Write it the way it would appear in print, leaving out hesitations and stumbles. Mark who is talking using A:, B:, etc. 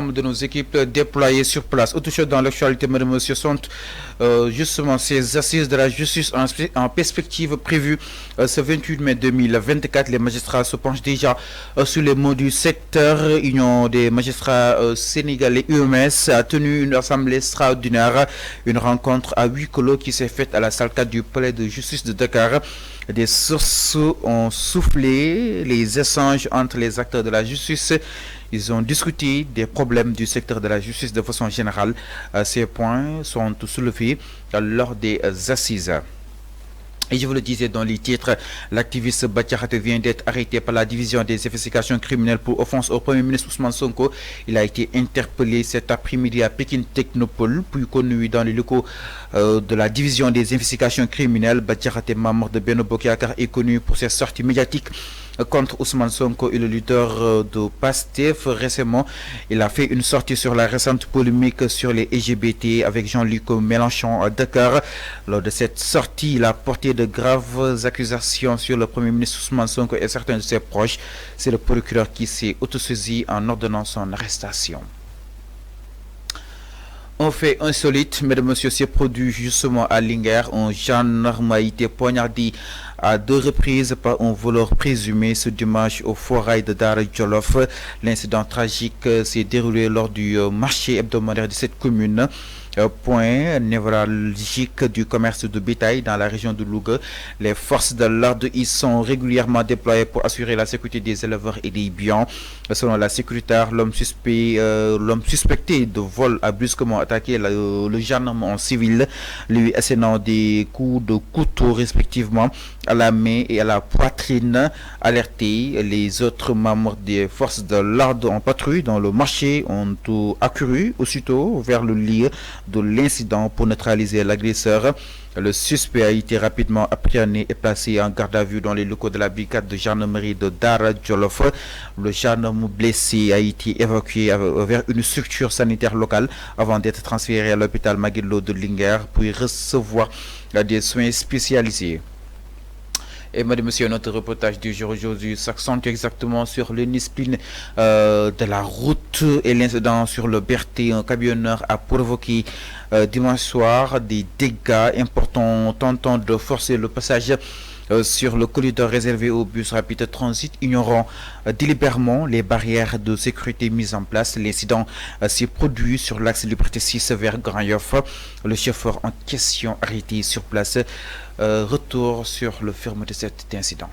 A: De nos équipes déployées sur place. Autre chose dans l'actualité, mesdames et messieurs, sont justement ces assises de la justice en perspective prévues ce 28 mai 2024. Les magistrats se penchent déjà sur les mots du secteur. Union des magistrats sénégalais UMS a tenu une assemblée extraordinaire, une rencontre à huis clos qui s'est faite à la salle 4 du palais de justice de Dakar. Des sources ont soufflé les échanges entre les acteurs de la justice. Ils ont discuté des problèmes du secteur de la justice de façon générale. Ces points sont soulevés lors des assises. Et je vous le disais dans les titres, l'activiste Bacharaté vient d'être arrêté par la division des investigations criminelles pour offense au Premier ministre Ousmane Sonko. Il a été interpellé cet après-midi à Pékin Technopole, puis connu dans les locaux de la division des investigations criminelles. Bacharaté, membre de Benno Bokk Yakaar, est connu pour ses sorties médiatiques contre Ousmane Sonko et le leader de PASTEF. Récemment, il a fait une sortie sur la récente polémique sur les LGBT avec Jean-Luc Mélenchon à Dakar. Lors de cette sortie, il a porté de graves accusations sur le Premier ministre Ousmane Sonko et certains de ses proches. C'est le procureur qui s'est autosaisi en ordonnant son arrestation. Un fait insolite, mesdames et messieurs, s'est produit justement à Linguère. Un gendarme a été poignardé à 2 reprises par un voleur présumé ce dimanche au forail de Dara Djolof. L'incident tragique s'est déroulé lors du marché hebdomadaire de cette commune. Point névralgique du commerce de bétail dans la région de Louga. Les forces de l'ordre y sont régulièrement déployées pour assurer la sécurité des éleveurs et des biens. Selon la sécuritaire, l'homme suspecté de vol a brusquement attaqué le gendarme en civil, lui assénant des coups de couteau respectivement à la main et à la poitrine. Alertés, les autres membres des forces de l'ordre en patrouille dans le marché ont accouru aussitôt vers le lieu de l'incident pour neutraliser l'agresseur. Le suspect a été rapidement appréhendé et placé en garde à vue dans les locaux de la brigade de gendarmerie de Dara Djolof. Le gendarme blessé a été évacué vers une structure sanitaire locale avant d'être transféré à l'hôpital Maguilo de Linguère pour y recevoir des soins spécialisés. Et mesdames et messieurs, notre reportage du jour aujourd'hui s'accentue exactement sur l'indiscipline de la route et l'incident sur le Berthe. Un camionneur a provoqué dimanche soir des dégâts importants, tentant de forcer le passage sur le corridor réservé aux bus rapides transit, ignorant délibérément les barrières de sécurité mises en place. L'incident s'est produit sur l'axe Liberté 6 vers Grand Yoff. Le chauffeur en question arrêté sur place. Retour sur le film de cet incident.